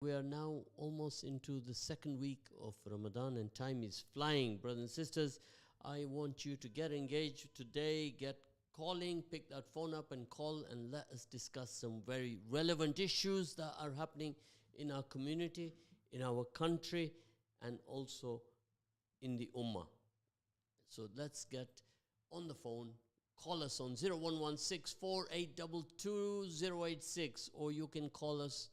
We are now almost into the second week of Ramadan and time is flying. Brothers and sisters, I want you to get engaged today, get calling, pick that phone up and call and let us discuss some very relevant issues that are happening in our community, in our country, and also in the Ummah. So let's get on the phone. Call us on 011648222086, or you can call us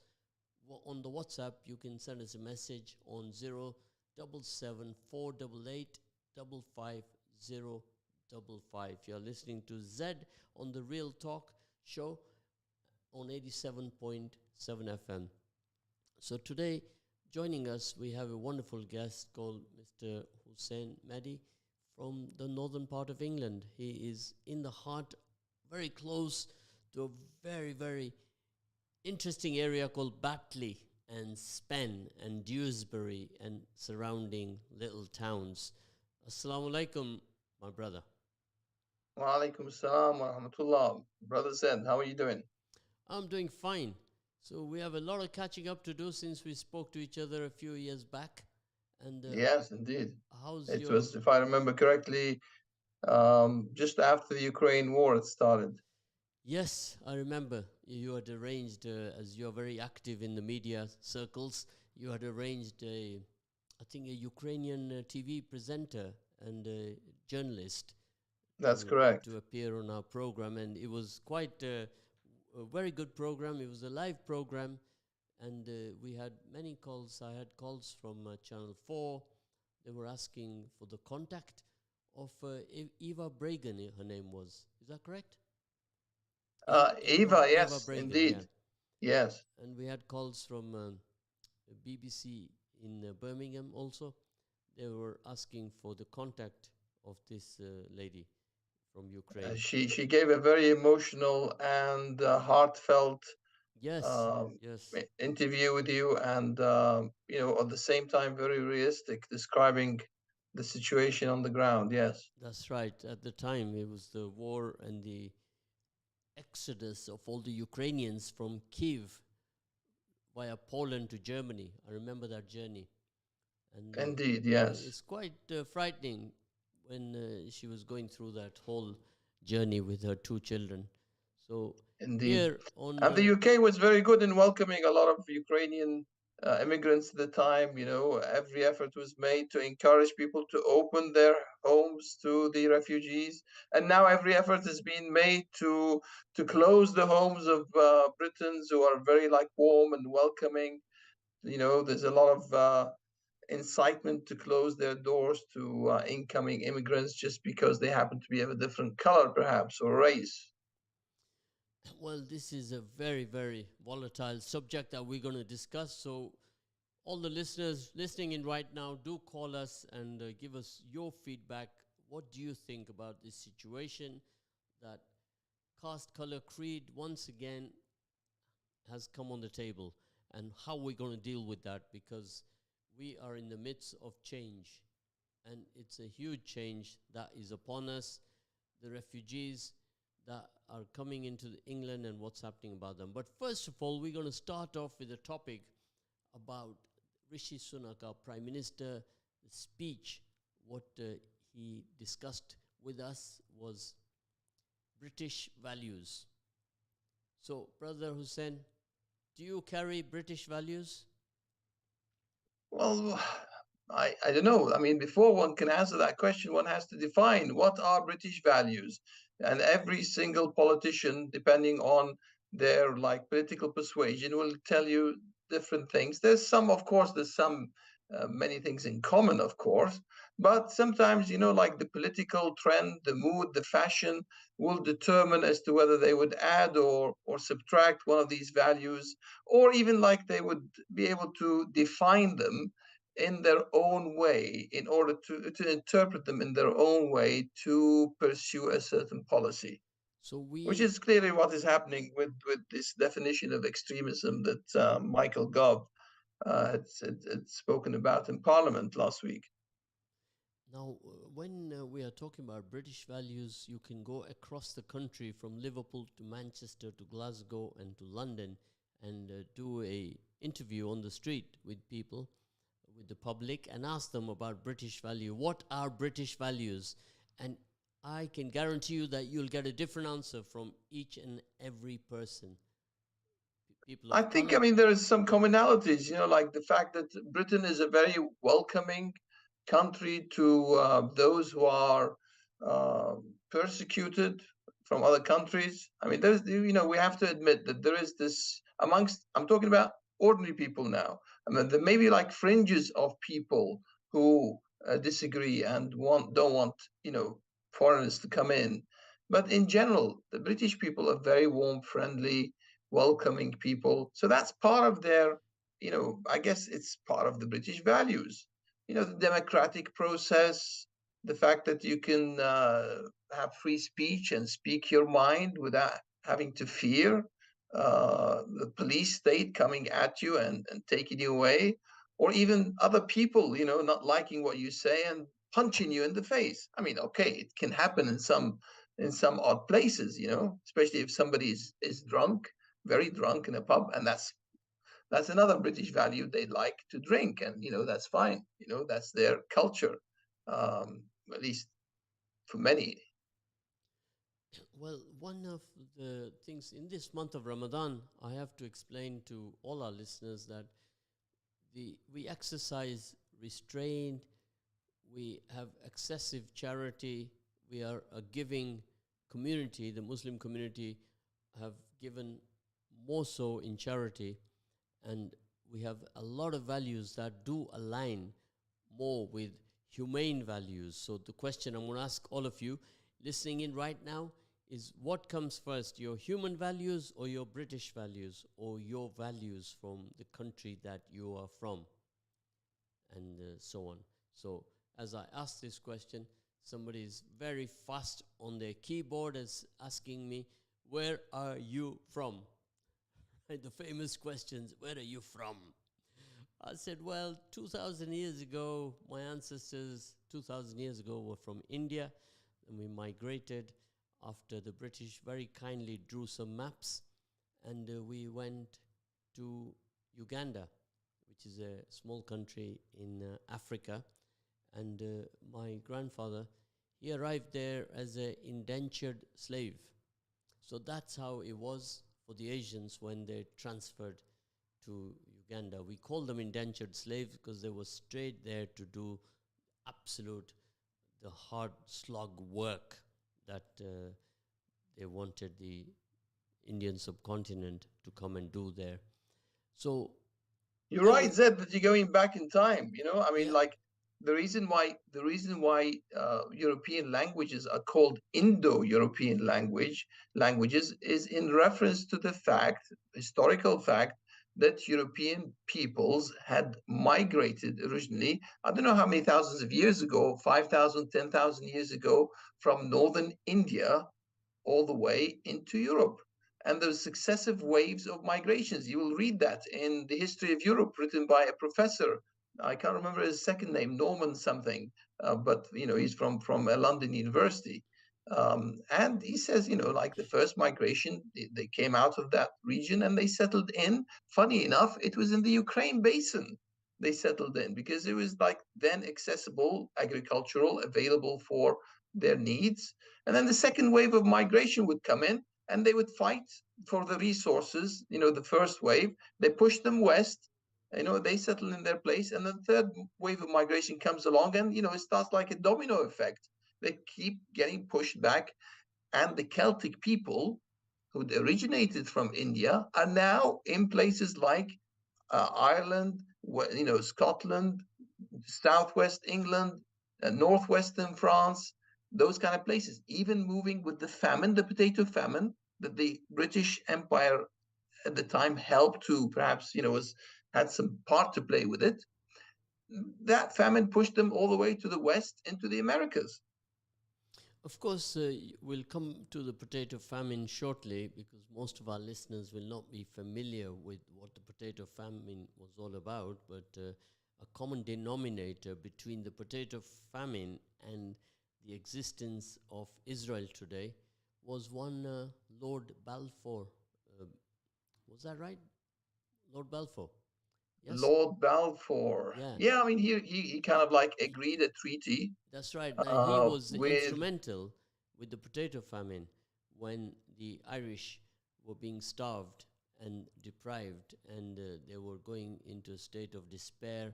on the WhatsApp. You can send us a message on 077-488-55055. You're listening to Z on the Real Talk show on 87.7 FM. So today, joining us, we have a wonderful guest called Mr. Hussein Mehdi from the northern part of England. He is in the heart, very close to a very, very interesting area called Batley and Spen and Dewsbury and surrounding little towns. Assalamu alaikum, my brother. Wa alaikum assalam wa rahmatullah. Brother Zed, how are you doing? I'm doing fine. So we have a lot of catching up to do since we spoke to each other a few years back. And Yes, indeed. how's It your... was, if I remember correctly, just after the Ukraine war it started. Yes, I remember. You had arranged, as you're very active in the media circles, you had arranged I think a Ukrainian TV presenter and a journalist That's correct. to appear on our program. And it was quite a very good program. It was a live program. And we had many calls. I had calls from Channel 4. They were asking for the contact of Eva Bragan, her name was. Is that correct? Eva, yes, Bragan, indeed. yeah. Yes. And we had calls from BBC in Birmingham also. They were asking for the contact of this lady from Ukraine. She gave a very emotional and heartfelt yes, interview with you, and at the same time very realistic, describing the situation on the ground. Yes, that's right. At the time, it was the war and the exodus of all the Ukrainians from Kiev via Poland to Germany. I remember that journey. And indeed, yes. It's quite frightening when she was going through that whole journey with her two children. So indeed. Here on and the UK was very good in welcoming a lot of Ukrainian immigrants at the time. Every effort was made to encourage people to open their homes to the refugees, and now every effort has been made to close the homes of Britons who are very warm and welcoming. There's a lot of incitement to close their doors to incoming immigrants just because they happen to be of a different color, perhaps, or race. Well, this is a very, very volatile subject that we're going to discuss. So, all the listeners listening in right now, do call us and give us your feedback. What do you think about this situation that caste, color, creed once again has come on the table, and how we're going to deal with that, because we are in the midst of change, and it's a huge change that is upon us. The refugees that are coming into England and what's happening about them. But first of all, we're going to start off with a topic about Rishi Sunak, our Prime Minister. The speech, what he discussed with us was British values. So, Brother Hussein, do you carry British values? Well, I don't know. I mean, before one can answer that question, one has to define what are British values. And every single politician, depending on their political persuasion, will tell you different things. There's some many things in common, of course, but sometimes, the political trend, the mood, the fashion will determine as to whether they would add or subtract one of these values, or even they would be able to define them in their own way in order to interpret them in their own way to pursue a certain policy. Which is clearly what is happening with this definition of extremism that Michael Gove had spoken about in Parliament last week. Now, when we are talking about British values, you can go across the country from Liverpool to Manchester to Glasgow and to London and do a interview on the street with people, with the public, and ask them about British value. What are British values? And I can guarantee you that you'll get a different answer from each and every person. People I of think, I color. mean, there is some commonalities, like the fact that Britain is a very welcoming country to those who are uh, persecuted from other countries. I mean, we have to admit that there is this amongst, I'm talking about ordinary people now. I mean, there may be like fringes of people who disagree and don't want, foreigners to come in. But in general, the British people are very warm, friendly, welcoming people. So that's part of their, I guess it's part of the British values. The democratic process, the fact that you can have free speech and speak your mind without having to fear the police state coming at you and taking you away, or even other people, not liking what you say and punching you in the face. I mean, okay, it can happen in some odd places, especially if somebody is drunk, very drunk in a pub, and that's another British value. They like to drink, and that's fine. That's their culture, at least for many. Well, one of the things in this month of Ramadan, I have to explain to all our listeners that we exercise restraint, we have excessive charity, we are a giving community. The Muslim community have given more so in charity, and we have a lot of values that do align more with humane values. So the question I'm going to ask all of you listening in right now is, what comes first, your human values or your British values, or your values from the country that you are from, and so on. So as I ask this question, somebody is very fast on their keyboard as asking me, where are you from? Right, the famous questions, where are you from? I said, well, 2,000 years ago, my ancestors 2,000 years ago were from India, and we migrated after the British very kindly drew some maps, and we went to Uganda, which is a small country in Africa. And my grandfather, he arrived there as an indentured slave. So that's how it was for the Asians when they transferred to Uganda. We call them indentured slaves because they were straight there to do the hard slog work that they wanted the Indian subcontinent to come and do there. So You're there right, was, Zed, that you're going back in time. I mean, yeah, like the reason why European languages are called Indo-European languages is in reference to the historical fact, that European peoples had migrated originally. I don't know how many thousands of years ago, 5,000, 10,000 years ago, from northern India all the way into Europe. And those successive waves of migrations, you will read that in the History of Europe, written by a professor. I can't remember his second name, Norman something, but he's from a London university. And he says, like the first migration, they came out of that region and they settled in. Funny enough, it was in the Ukraine basin they settled in, because it was like then accessible, agricultural, available for their needs. And then the second wave of migration would come in, and they would fight for the resources. The first wave, they pushed them west. They settle in their place, and the third wave of migration comes along, and it starts like a domino effect. They keep getting pushed back, and the Celtic people who originated from India are now in places like Ireland, Scotland, southwest England, northwestern France, those kind of places, even moving with the famine, the potato famine that the British Empire at the time helped to, perhaps, had some part to play with it. That famine pushed them all the way to the west into the Americas. of course, we'll come to the potato famine shortly because most of our listeners will not be familiar with what the potato famine was all about. But a common denominator between the potato famine and the existence of Israel today was one Lord Balfour. Was that right? Lord Balfour. Yes, Lord Balfour. yeah, Yeah, I mean, he kind he, of like agreed a treaty that's right. And he was with. instrumental with the potato famine when the Irish were being starved and deprived, and they were going into a state of despair,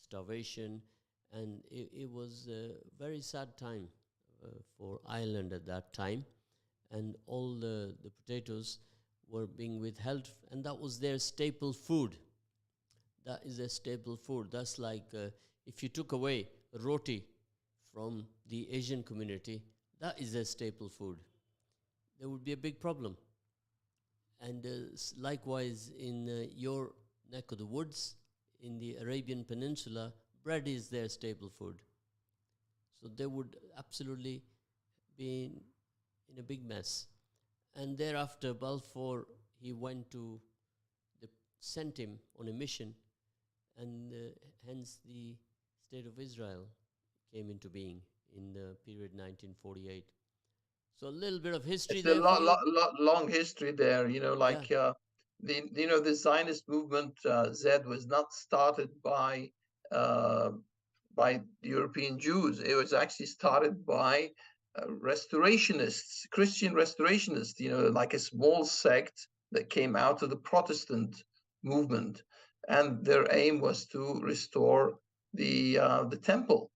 starvation, and it was a very sad time for Ireland at that time. And all the potatoes were being withheld, and that was their staple food. That is a staple food. That's like if you took away roti from the Asian community, that is a staple food. There would be a big problem. And likewise, in your neck of the woods, in the Arabian Peninsula, bread is their staple food. So they would absolutely be in a big mess. And thereafter, Balfour, he went to, they sent him on a mission, and hence the State of Israel came into being in the period 1948. So a little bit of history It's a there for you. long history there. Yeah. Like the Zionist movement, Z, was not started uh, by the European Jews. It was actually started by restorationists, Christian restorationists. Like a small sect that came out of the Protestant movement, and their aim was to restore the temple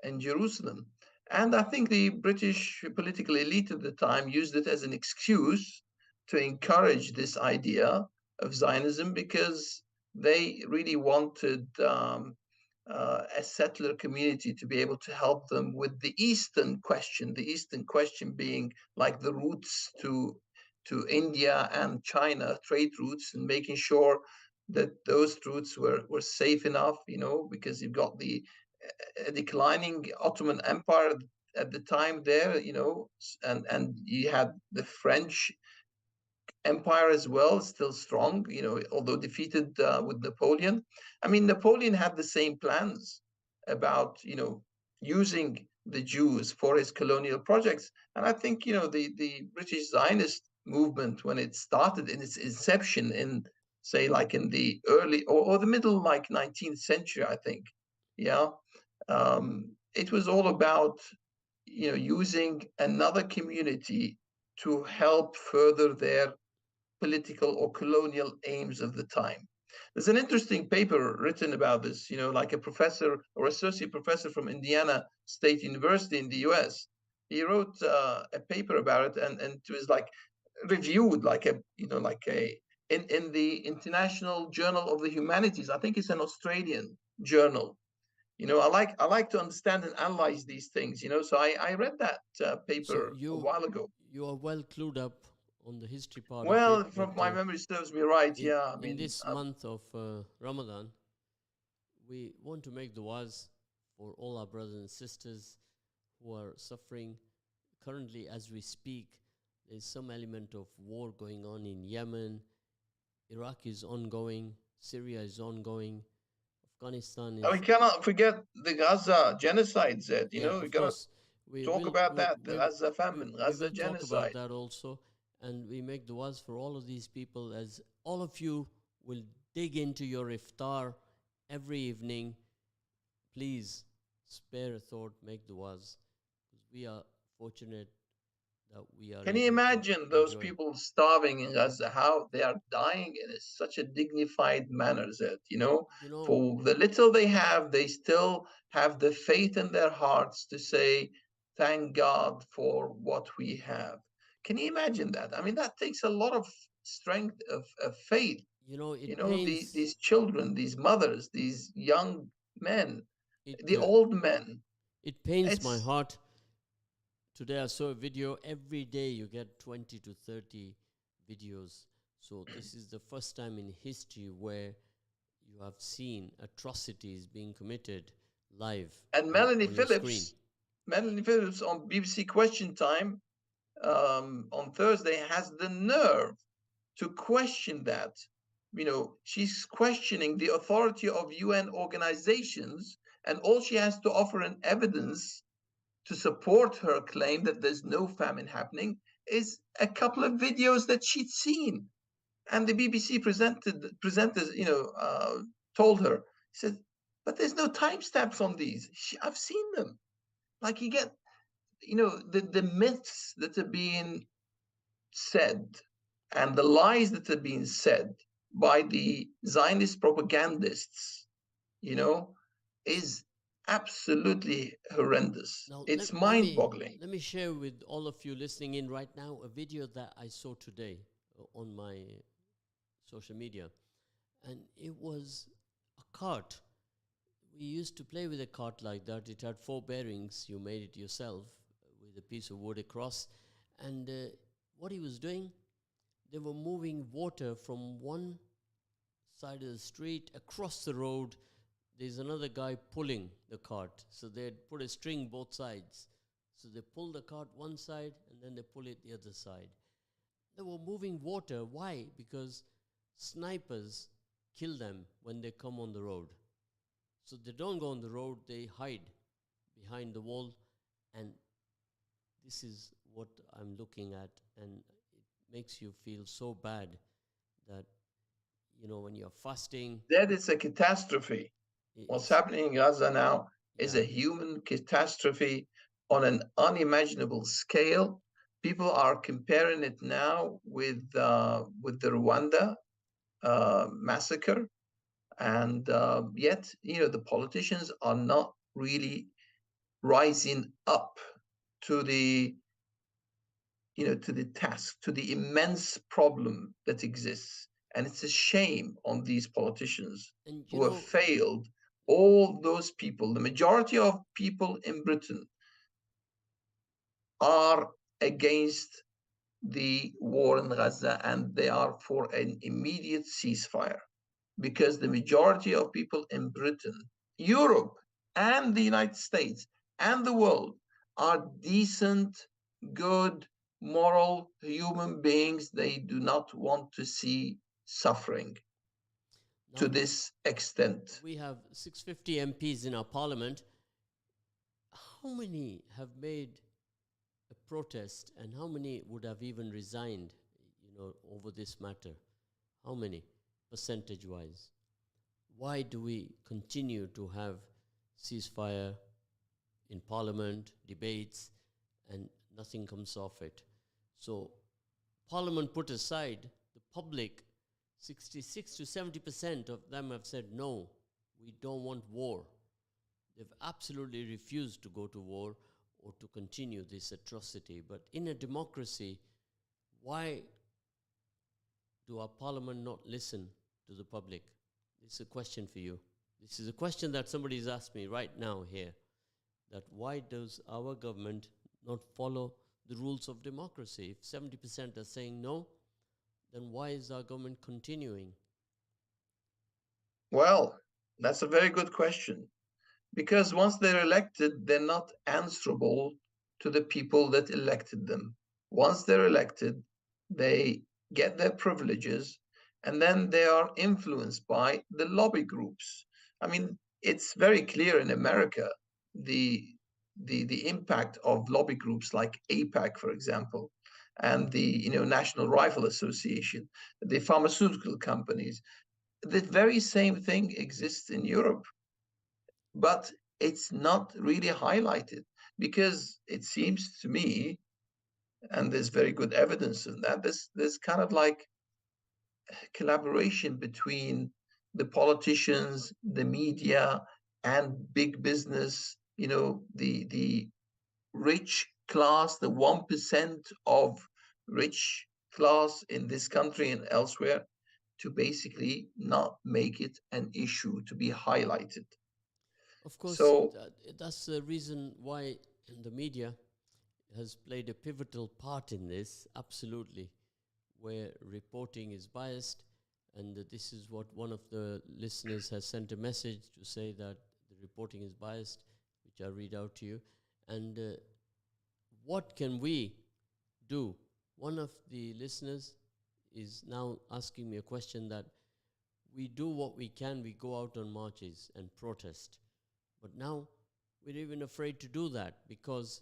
in Jerusalem. And I think the British political elite at the time used it as an excuse to encourage this idea of Zionism because they really wanted a settler community to be able to help them with the Eastern question being like the routes to India and China, trade routes, and making sure that those routes were safe enough, because you've got the a declining Ottoman Empire at the time there, and you had the French Empire as well, still strong, although defeated with Napoleon. I mean, Napoleon had the same plans about, using the Jews for his colonial projects. And I think, the British Zionist movement, when it started in its inception in, say, like in the early or the middle, like 19th century, I think, yeah, it was all about, using another community to help further their political or colonial aims of the time. There's an interesting paper written about this, like a professor or associate professor from Indiana State University in the US. He wrote a paper about it, and it was like reviewed like in the International Journal of the Humanities. I think it's an Australian journal. I like to understand and analyze these things. So I read that So paper a while ago. you are well clued up on the history part of it, Well, but from my memory serves me right, in yeah. I in mean, this month of Ramadan, we want to make du'as for all our brothers and sisters who are suffering. Currently, as we speak, there's some element of war going on in Yemen. Iraq is ongoing. Syria is ongoing. Afghanistan and we is, cannot forget the Gaza genocide, Zed. yeah, We of got to course. We talk will about we, that, the we, Gaza famine, we Gaza will talk about genocide. that also, and we make du'as for all of these people, as all of you will dig into your iftar every evening. Please spare a thought, make du'as, because we are fortunate that we are Can you able to imagine those enjoy. people starving in Gaza, how they are dying in such a dignified manner, Zed? You know, For the little they have, they still have the faith in their hearts to say, thank God for what we have. Can you imagine that? I mean, that takes a lot of strength of faith. it pains These children, these mothers, these young men, it the old men. it pains my It's heart. Today I saw a video. Every day you get 20 to 30 videos. So this is the first time in history where you have seen atrocities being committed live and on your screen. Melanie Phillips on BBC Question Time on Thursday has the nerve to question that. She's questioning the authority of UN organizations, and all she has to offer in evidence to support her claim that there's no famine happening is a couple of videos that she'd seen. And the BBC presenters, told her, he said, but there's no timestamps on these. I've seen them. Like you get, the myths that are being said and the lies that are being said by the Zionist propagandists, you know, is absolutely horrendous. Now It's mind-boggling. let me share with all of you listening in right now a video that I saw today on my social media, and it was a cart. We used to play with a cart like that. It had 4 bearings. You made it yourself with a piece of wood across, and what he was doing, they were moving water from one side of the street across the road. There's another guy pulling the cart. So they'd put a string both sides. So they pull the cart one side and then they pull it the other side. They were moving water. Why? Because snipers kill them when they come on the road. So they don't go on the road, they hide behind the wall. And this is what I'm looking at. And it makes you feel so bad that, when you're fasting, That is a catastrophe. What's it's, happening in Gaza now is yeah. a human catastrophe on an unimaginable scale. People are comparing it now with the Rwanda massacre, and yet the politicians are not really rising up to the to the task, to the immense problem that exists. And it's a shame on these politicians And who have failed all those people. The majority of people in Britain are against the war in Gaza and they are for an immediate ceasefire because the majority of people in Britain, Europe, and the United States and the world are decent, good, moral human beings. They do not want to see suffering to now this extent. we have 650 MPs in our parliament. How many have made a protest and how many would have even resigned, over this matter? How many, percentage wise? Why do we continue to have ceasefire in parliament, debates, and nothing comes off it? So, parliament put aside, the public, 66 to 70% of them have said, no, we don't want war. They've absolutely refused to go to war or to continue this atrocity. But in a democracy, why do our parliament not listen to the public? This is a question for you. This is a question that somebody's asked me right now here, that why does our government not follow the rules of democracy? If 70% are saying no, then why is our government continuing? Well, that's a very good question. Because once they're elected, they're not answerable to the people that elected them. Once they're elected, they get their privileges, and then they are influenced by the lobby groups. I mean, it's very clear in America the impact of lobby groups like AIPAC, for example, and the National Rifle Association, the pharmaceutical companies. The very same thing exists in Europe, but it's not really highlighted because it seems to me, and there's very good evidence in that, there's kind of like collaboration between the politicians, the media, and big business, the rich class, the 1% of rich class in this country and elsewhere, to basically not make it an issue to be highlighted. Of course, So that's the reason why the media has played a pivotal part in this, absolutely, where reporting is biased. And this is what one of the listeners has sent a message to say that the reporting is biased, which I read out to you. And what can we do? One of the listeners is now asking me a question that we do what we can, we go out on marches and protest. But now we're even afraid to do that because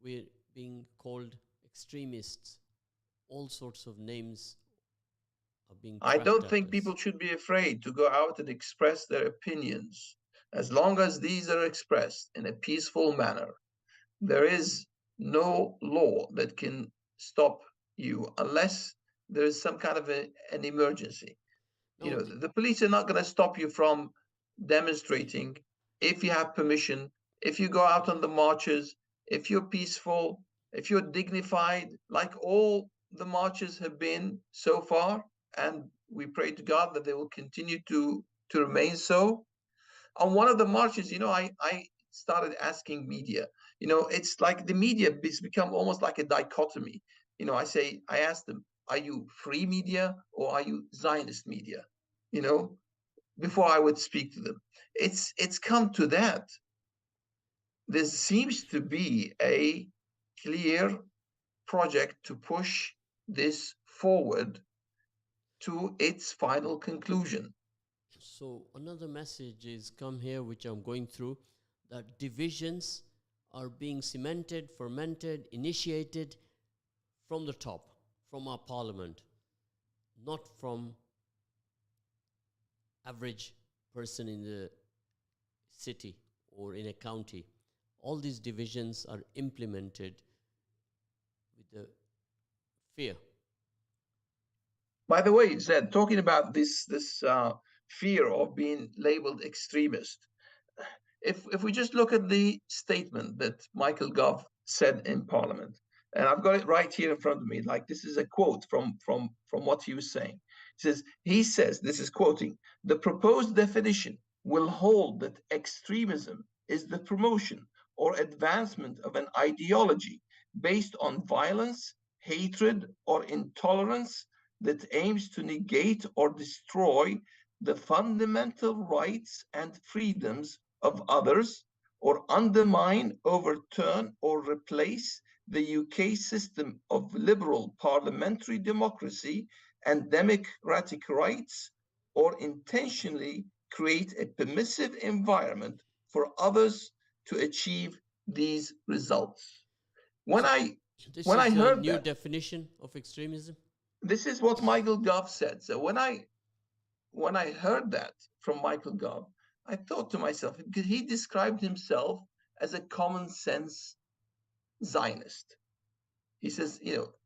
we're being called extremists. All sorts of names are being I tracked don't at think us. people should be afraid to go out and express their opinions. As long as these are expressed in a peaceful manner, there is no law that can stop you unless there is some kind of an emergency. You Now, know, the police are not going to stop you from demonstrating if you have permission, if you go out on the marches, if you're peaceful, if you're dignified, like all the marches have been so far. And we pray to God that they will continue to remain so. On one of the marches, I started asking media. It's like the media has become almost like a dichotomy. I asked them, are you free media or are you Zionist media? You know, before I would speak to them. It's come to that. There seems to be a clear project to push this forward to its final conclusion. so another message is come here, which I'm going through, that divisions are being cemented, fermented, initiated from the top, from our parliament, not from average person in the city or in a county. All these divisions are implemented with the fear. By the way, Zed, talking about this fear of being labeled extremist, if we just look at the statement that Michael Gove said in Parliament, and I've got it right here in front of me, like this is a quote from what he was saying. He says, this is quoting, the proposed definition will hold that extremism is the promotion or advancement of an ideology based on violence, hatred, or intolerance that aims to negate or destroy the fundamental rights and freedoms of others, or undermine, overturn, or replace the UK system of liberal parliamentary democracy and democratic rights, or intentionally create a permissive environment for others to achieve these results. When So I this when I is a heard new that, definition of extremism. this is what Michael Gove said. So when I heard that from Michael Gove, I thought to myself, because he described himself as a common sense Zionist. He says,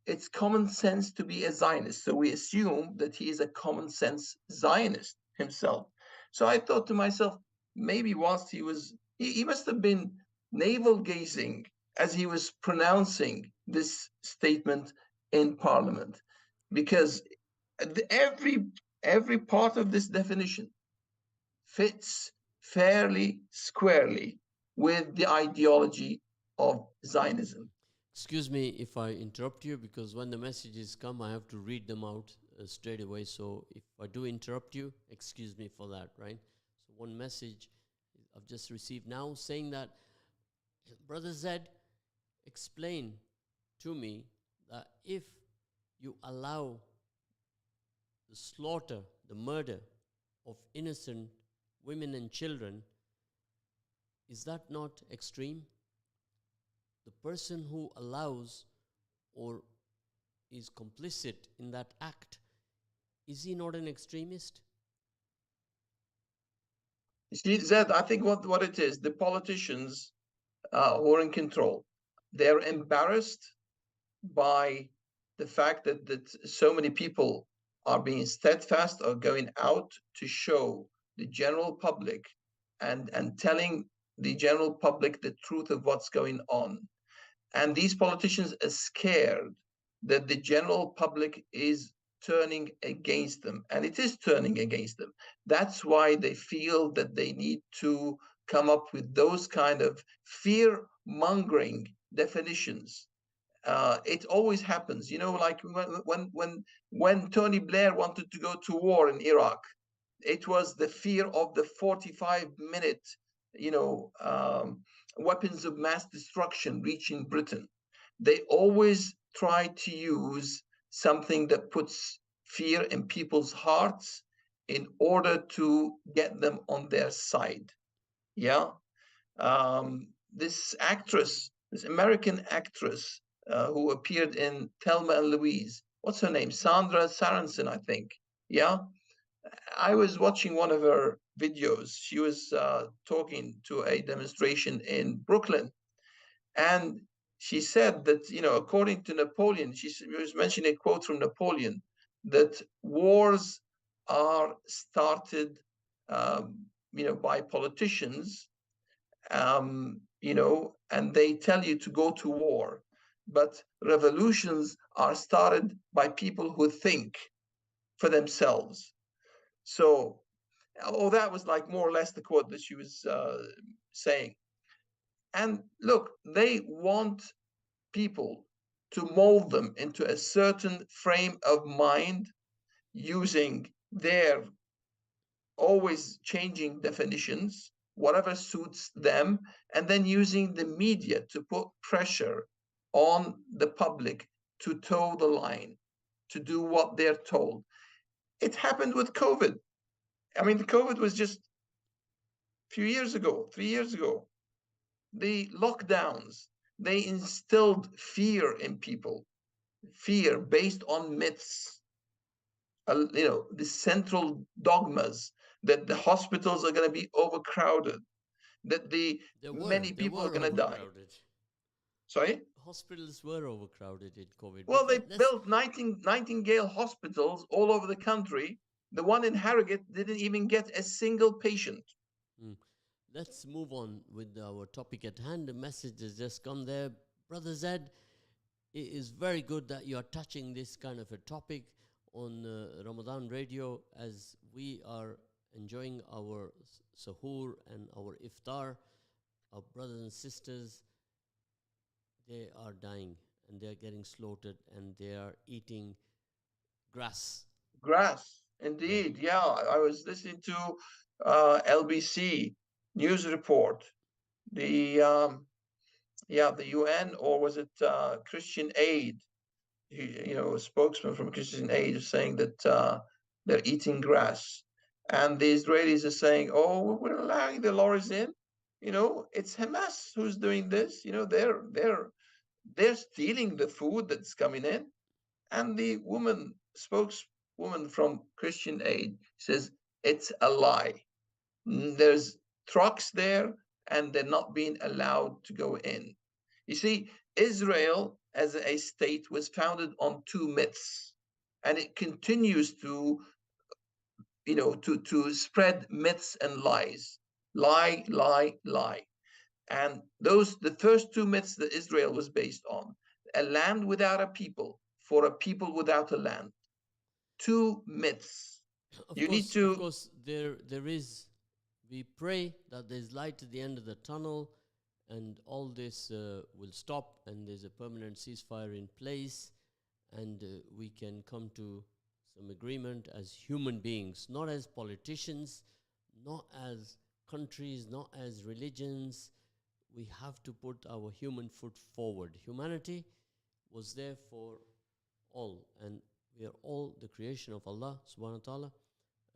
it's common sense to be a Zionist. So we assume that he is a common sense Zionist himself. So I thought to myself, maybe whilst he must have been navel gazing as he was pronouncing this statement in Parliament, because every every part of this definition fits fairly squarely with the ideology of Zionism. Excuse me if I interrupt you, because when the messages come, I have to read them out straight away. So if I do interrupt you, excuse me for that, right? So one message I've just received now saying that, Brother Zed, explain to me that if you allow the slaughter, the murder of innocent women and children, is that not extreme? The person who allows or is complicit in that act, is he not an extremist? You see, Zed, I think what it is, the politicians who are in control, they're embarrassed by the fact that so many people are being steadfast or going out to show the general public and telling the general public the truth of what's going on. And these politicians are scared that the general public is turning against them, and it is turning against them. That's why they feel that they need to come up with those kind of fear mongering definitions. It always happens, like when Tony Blair wanted to go to war in Iraq. It was the fear of the 45-minute, you know, weapons of mass destruction reaching Britain. They always try to use something that puts fear in people's hearts in order to get them on their side. Yeah. This actress, this American actress who appeared in Thelma and Louise, what's her name? Sandra Saranson, I think. Yeah, I was watching one of her videos. She was talking to a demonstration in Brooklyn, and she said that, according to Napoleon, she was mentioning a quote from Napoleon, that wars are started, by politicians, and they tell you to go to war. But revolutions are started by people who think for themselves. So, oh, that was like more or less the quote that she was saying. And look, they want people to mold them into a certain frame of mind using their always changing definitions, whatever suits them, and then using the media to put pressure on the public to toe the line, to do what they're told. It happened with COVID. I mean, the COVID was just a few years ago, 3 years ago. The lockdowns, they instilled fear in people, fear based on myths, the central dogmas that the hospitals are going to be overcrowded, that the many They people are were going to die. overcrowded. Sorry? Hospitals were overcrowded in COVID. Well, But they let's built Nightingale hospitals all over the country. The one in Harrogate didn't even get a single patient. mm, let's move on with our topic at hand. The message has just come there, Brother Zed. It is very good that you are touching this kind of a topic on Ramadan Radio as we are enjoying our sahur and our iftar. Our brothers and sisters, they are dying and they are getting slaughtered and they are eating grass. Grass, Yeah, indeed. Yeah, I was listening to LBC news report. The the UN, or was it Christian Aid? A spokesman from Christian Aid is saying that they're eating grass, and the Israelis are saying, "Oh, we're allowing the lorries in." It's Hamas who's doing this. They're stealing the food that's coming in, and the spokeswoman from Christian Aid says it's a lie. There's trucks there, and they're not being allowed to go in. You see, Israel as a state was founded on two myths, and it continues to spread myths and lies. Lie, lie, lie. And the first two myths that Israel was based on: a land without a people, for a people without a land. Two myths. You need of to course, there is. We pray that there's light at the end of the tunnel, and all this will stop, and there's a permanent ceasefire in place, and we can come to some agreement as human beings, not as politicians, not as countries, not as religions. We have to put our human foot forward. Humanity was there for all, and we are all the creation of Allah subhanahu wa ta'ala,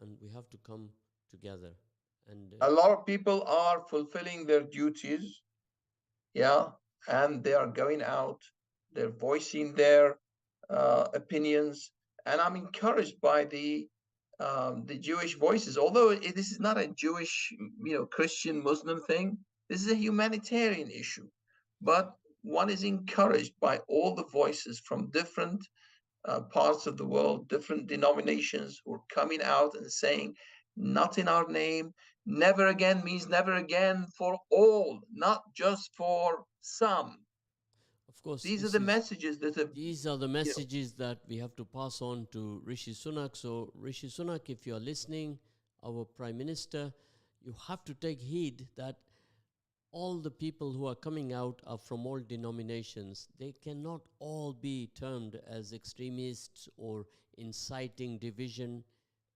and we have to come together. And a lot of people are fulfilling their duties, yeah, and they are going out, they're voicing their opinions, and I'm encouraged by the Jewish voices. Although this is not a Jewish, Christian Muslim thing, this is a humanitarian issue, but one is encouraged by all the voices from different parts of the world, different denominations who are coming out and saying, not in our name. Never again means never again for all, not just for some. of course, These are the messages that have, these are the you know, messages that we have to pass on to Rishi Sunak. So, Rishi Sunak, if you are listening, our Prime Minister, you have to take heed that all the people who are coming out are from all denominations. They cannot all be termed as extremists or inciting division,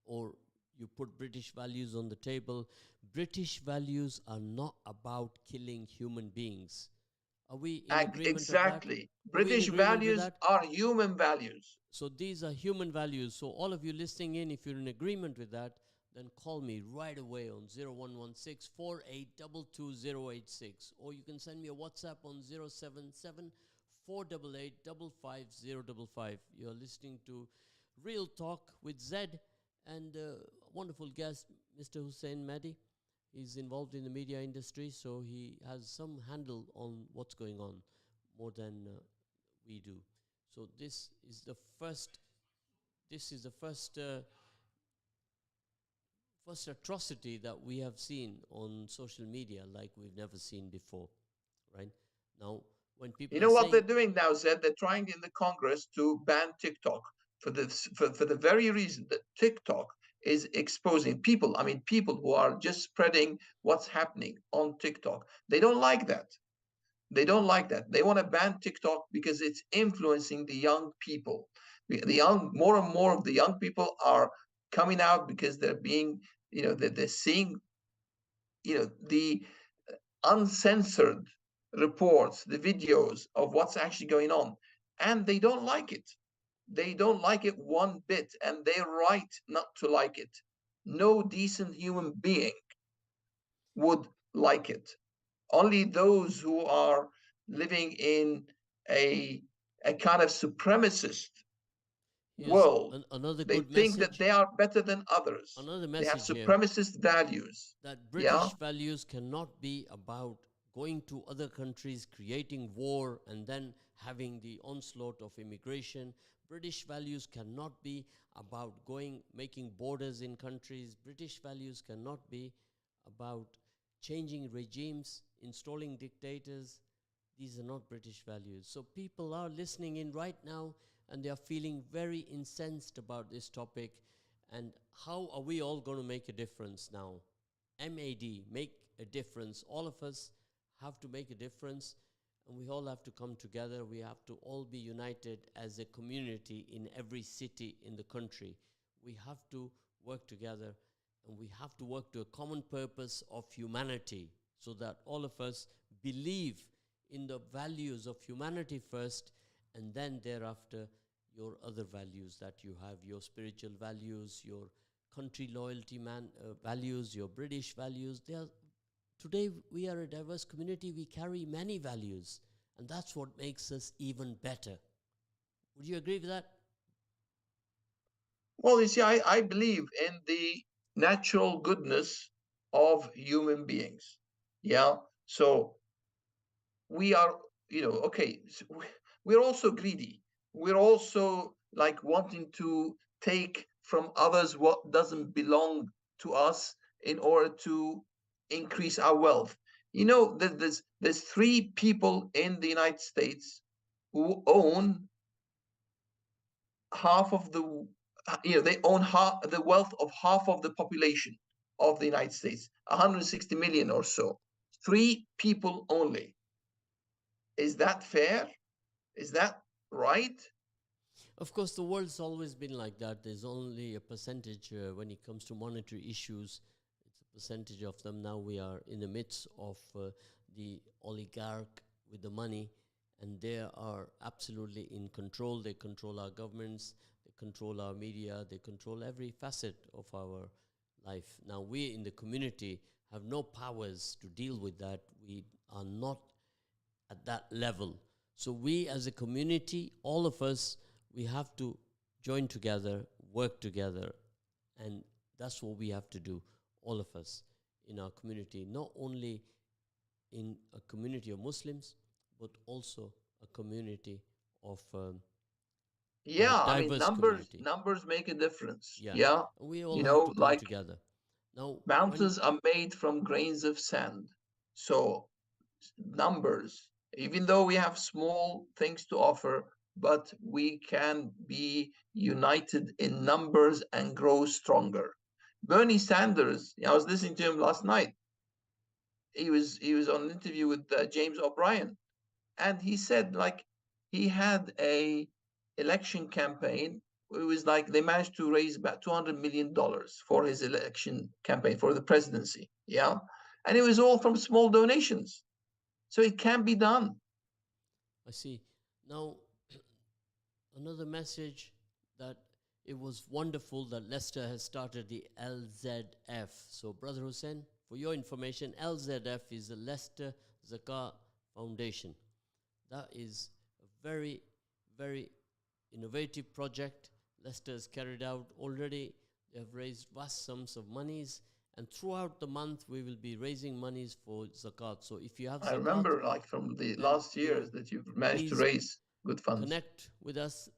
or you put British values on the table. British values are not about killing human beings. Are we in agreement of that? exactly. Are we in British agreement with values that? are human values. So these are human values. So all of you listening in, if you're in agreement with that, then call me right away on 0116 4822 or you can send me a WhatsApp on 077 488 55055. You're listening to Real Talk with Zed, and wonderful guest, Mr. Hussein Mehdi. He's involved in the media industry, so he has some handle on what's going on more than we do. So this is the first atrocity that we have seen on social media like we've never seen before, right? Now, when You people are know what they're saying, doing now, Zed? They're trying in the Congress to ban TikTok for the very reason that TikTok is exposing people. I mean, people who are just spreading what's happening on TikTok. They don't like that. They don't like that. They want to ban TikTok because it's influencing the young people. The young, more and more of the young people are coming out because they're being, they're seeing, the uncensored reports, the videos of what's actually going on, and they don't like it. They don't like it one bit, and they're right not to like it. No decent human being would like it. Only those who are living in a a kind of supremacist here's world, another they good think that message, they are better than others. another They have message here, supremacist values. that Yeah. British values cannot be about going to other countries, creating war, and then having the onslaught of immigration. British values cannot be about making borders in countries. British values cannot be about changing regimes, installing dictators. These are not British values. So people are listening in right now and they are feeling very incensed about this topic. And how are we all going to make a difference now? MAD, make a difference. All of us have to make a difference, and we all have to come together. We have to all be united as a community in every city in the country. We have to work together, and we have to work to a common purpose of humanity, so that all of us believe in the values of humanity first, and then thereafter your other values that you have, your spiritual values, your country loyalty values, your British values. Today we are a diverse community. We carry many values, and that's what makes us even better. Would you agree with that? Well, you see, I believe in the natural goodness of human beings. Yeah. So we are, okay, so we're also greedy. We're also like wanting to take from others what doesn't belong to us in order to increase our wealth. There's three people in the United States who own half of the, they own half the wealth of half of the population of the United States, 160 million or so. Three people only. Is that fair? Is that right? Of course, the world's always been like that. There's only a percentage when it comes to monetary issues. It's a percentage of them. Now we are in the midst of the oligarch with the money, and they are absolutely in control. They control our governments, they control our media, they control every facet of our life. Now, we in the community have no powers to deal with that. We are not at that level. So we as a community, all of us, we have to join together, work together, and that's what we have to do, all of us in our community, not only in a community of Muslims, but also a community of Yeah, I mean diverse numbers community. numbers make a difference. Yeah, Yeah. and we all have to come Like together. Now, when mountains are made from grains of sand. So numbers, even though we have small things to offer, but we can be united in numbers and grow stronger. Bernie Sanders, I was listening to him last night. He was on an interview with James O'Brien, and he said like he had a election campaign. It was like they managed to raise about $200 million for his election campaign for the presidency. Yeah, and it was all from small donations. So it can be done. I see. Now, another message that it was wonderful that Leicester has started the LZF. So, Brother Hussein, for your information, LZF is the Leicester Zakah Foundation. That is a very, very innovative project Leicester has carried out already. They have raised vast sums of monies, and throughout the month we will be raising monies for zakat. So if you have I zakat, remember, like from the then last years, that you've managed to please raise good funds. connect with us.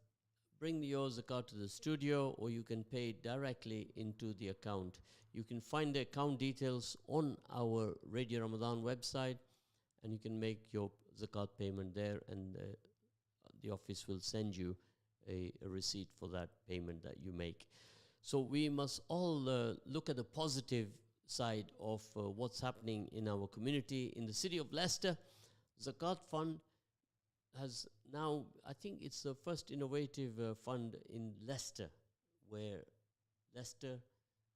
Bring your zakat to the studio, or you can pay it directly into the account. You can find the account details on our Radio Ramadan website, and you can make your zakat payment there, and the office will send you a receipt for that payment that you make. So we must all look at the positive side of what's happening in our community. In the city of Leicester, Zakat Fund has now, I think it's the first innovative fund in Leicester, where Leicester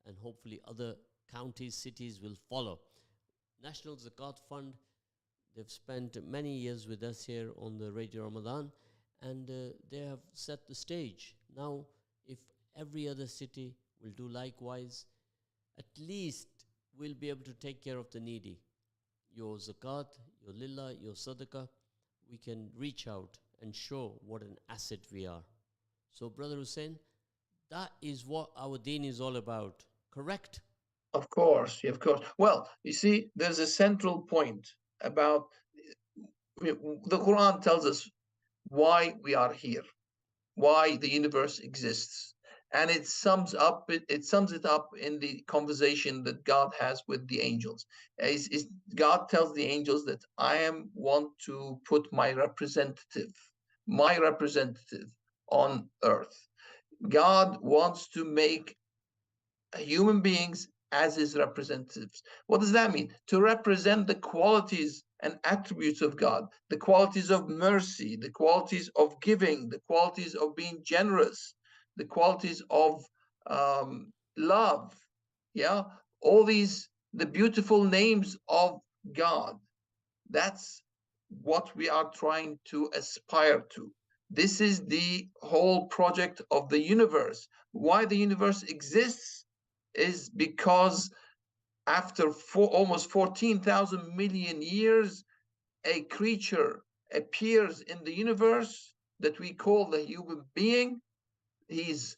and hopefully other counties, cities will follow. National Zakat Fund, they've spent many years with us here on the Radio Ramadan, and they have set the stage. Now, if every other city will do likewise, at least we'll be able to take care of the needy. Your zakat, your lillah, your sadaqah, we can reach out and show what an asset we are. So, Brother Hussein, that is what our deen is all about, correct? Of course, of course. Well, you see, there's a central point about the Quran tells us why we are here, why the universe exists. And it sums it up in the conversation that God has with the angels. God tells the angels that want to put my representative on earth. God wants to make human beings as his representatives. What does that mean? To represent the qualities and attributes of God, the qualities of mercy, the qualities of giving, the qualities of being generous, the qualities of love. Yeah, all these, the beautiful names of God. That's what we are trying to aspire to. This is the whole project of the universe. Why the universe exists is because after almost 14,000 million years, a creature appears in the universe that we call the human being. He's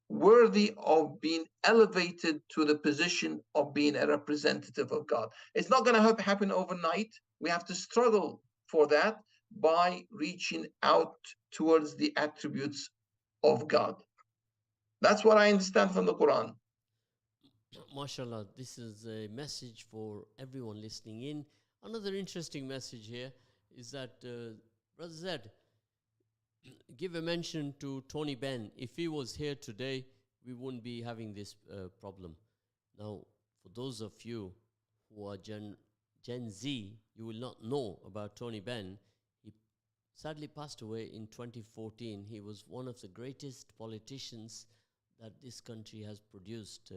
worthy of being elevated to the position of being a representative of God. It's not going to happen overnight. We have to struggle for that by reaching out towards the attributes of God. That's what I understand from the Quran. MashaAllah, this is a message for everyone listening in. Another interesting message here is that, Brother Zed, give a mention to Tony Benn. If he was here today, we wouldn't be having this problem. Now, for those of you who are Gen Z, you will not know about Tony Benn. He sadly passed away in 2014. He was one of the greatest politicians that this country has produced.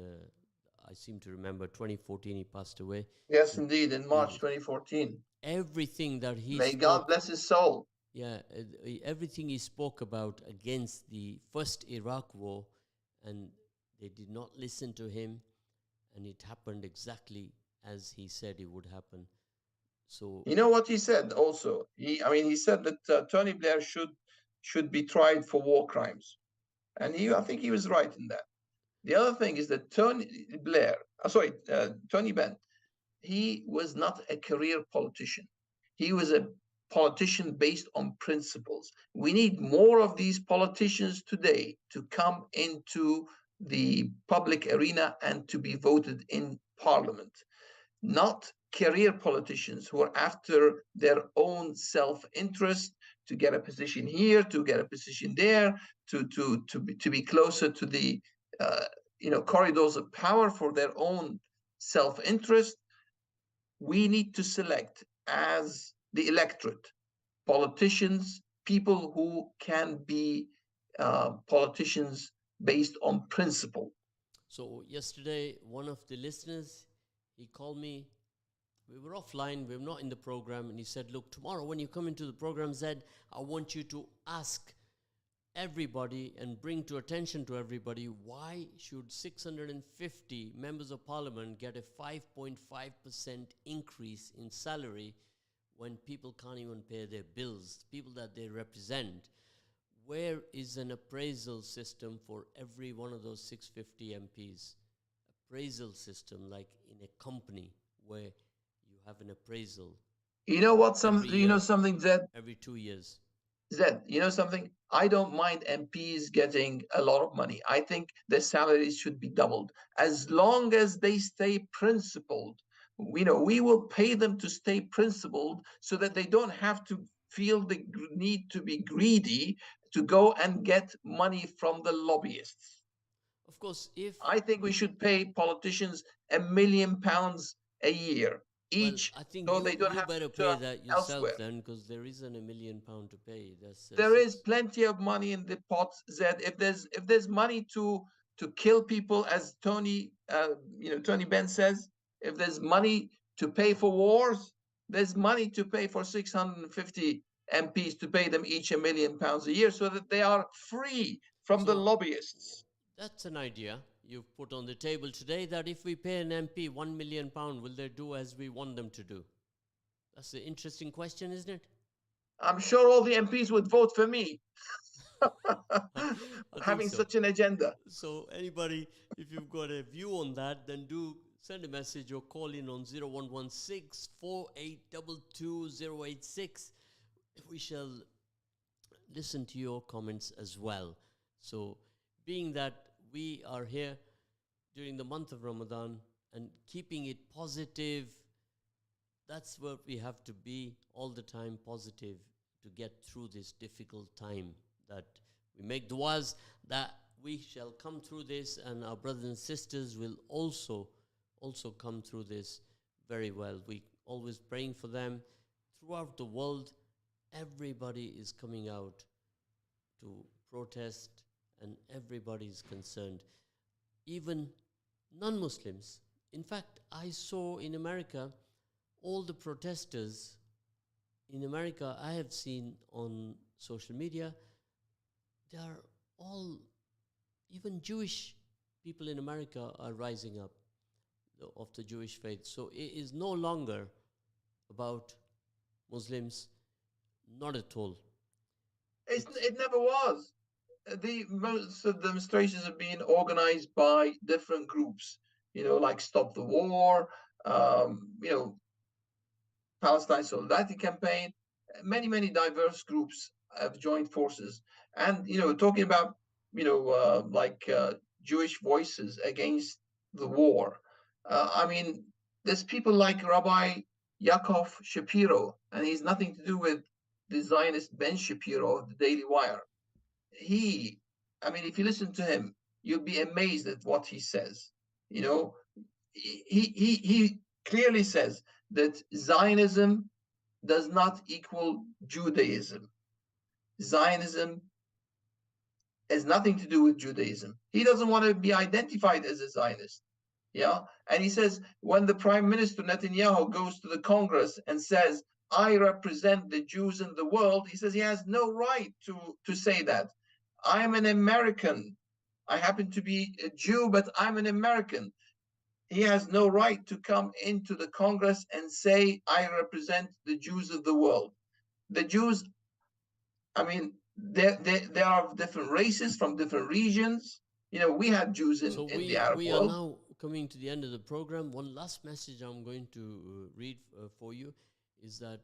I seem to remember 2014 he passed away. Yes, indeed, in March 2014. Everything that he May spoke, God bless his soul. yeah, everything he spoke about against the first Iraq war, and they did not listen to him, and it happened exactly as he said it would happen. So you know what he said also? He said that Tony Blair should be tried for war crimes, and I think he was right in that. The other thing is that Tony Benn, he was not a career politician. He was a politician based on principles. We need more of these politicians today to come into the public arena and to be voted in parliament. Not career politicians who are after their own self-interest, to get a position here, to get a position there, to be closer to the corridors of power for their own self-interest. We need to select, as the electorate, politicians, people who can be politicians based on principle. So yesterday, one of the listeners, he called me. We were offline, we were not in the program, and he said, look, tomorrow when you come into the program, Zed, I want you to ask everybody and bring to attention to everybody, why should 650 members of parliament get a 5.5% increase in salary when people can't even pay their bills, people that they represent? where is an appraisal system for every one of those 650 MPs? Appraisal system, like in a company where you have an appraisal You know what? every You know year, something, Zed. every 2 years. Zed, you know something? I don't mind MPs getting a lot of money. I think their salaries should be doubled as long as they stay principled. We will pay them to stay principled so that they don't have to feel the need to be greedy to go and get money from the lobbyists. Of course, if, I think we should pay politicians £1 million a year well, each I think so they don't you have better to pay turn that yourself elsewhere. then, because there isn't £1 million to pay. That's There is six. plenty of money in the pot, Zed. If there's money to kill people, as Tony Benn says, if there's money to pay for wars, there's money to pay for 650 MPs to pay them each £1 million a year so that they are free from the So lobbyists. that's an idea you've put on the table today, that if we pay an MP £1 million, will they do as we want them to do? That's an interesting question, isn't it? I'm sure all the MPs would vote for me I think having so. such an agenda. So, anybody, if you've got a view on that, then do send a message or call in on 0116 4822 We shall listen to your comments as well. So, being that we are here during the month of Ramadan and keeping it positive, that's what we have to be all the time, positive, to get through this difficult time. That we make du'as that we shall come through this, and our brothers and sisters will also come through this very well. We always praying for them. Throughout the world, everybody is coming out to protest, and everybody is concerned, even non-Muslims. In fact, I saw in America, all the protesters in America I have seen on social media, they are all, even Jewish people in America are rising up of the Jewish faith. So it is no longer about Muslims, not at all. It never was. The most of the demonstrations have been organized by different groups, like Stop the War, um, you know, Palestine Solidarity Campaign. Many diverse groups have joined forces, and talking about Jewish voices against the war. I mean, there's people like Rabbi Yaakov Shapiro, and he's nothing to do with the Zionist Ben Shapiro of the Daily Wire. He, I mean, if you listen to him, you'll be amazed at what he says. You know, he clearly says that Zionism does not equal Judaism. Zionism has nothing to do with Judaism. He doesn't want to be identified as a Zionist. Yeah. And he says, when the Prime Minister Netanyahu goes to the Congress and says, I represent the Jews in the world, he says he has no right to say that. I'm an American. I happen to be a Jew, but I'm an American. He has no right to come into the Congress and say, I represent the Jews of the world. The Jews, I mean, they are of different races from different regions. We had Jews So in the Arab we are world. now coming to the end of the program. One last message I'm going to read for you is that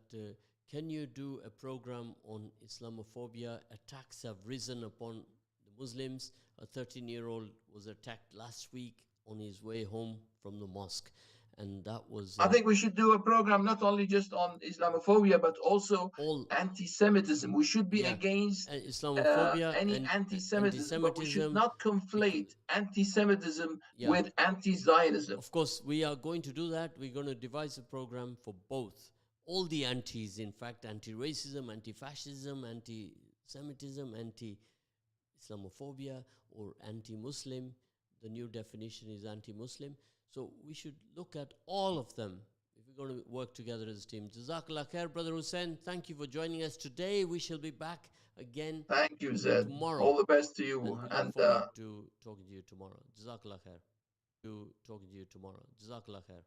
can you do a program on Islamophobia? Attacks have risen upon the Muslims. A 13-year-old was attacked last week on his way home from the mosque, and that was I think we should do a program not only just on Islamophobia, but also all, anti-Semitism. We should be yeah, against and Islamophobia any and anti-Semitism, but we should anti-Semitism. not conflate anti-Semitism Yeah, with anti-Zionism. of course, we are going to do that. We're going to devise a program for both. All the antis, in fact, anti-racism, anti-fascism, anti-Semitism, anti-Islamophobia, or anti-Muslim. The new definition is anti-Muslim. So we should look at all of them if we're going to work together as a team. Jazakallah khair, Brother Hussein. Thank you for joining us today. We shall be back again Thank you, Zed. tomorrow. All the best to you. And we look And forward to talking to you tomorrow. Jazakallah khair. Jazakallah khair.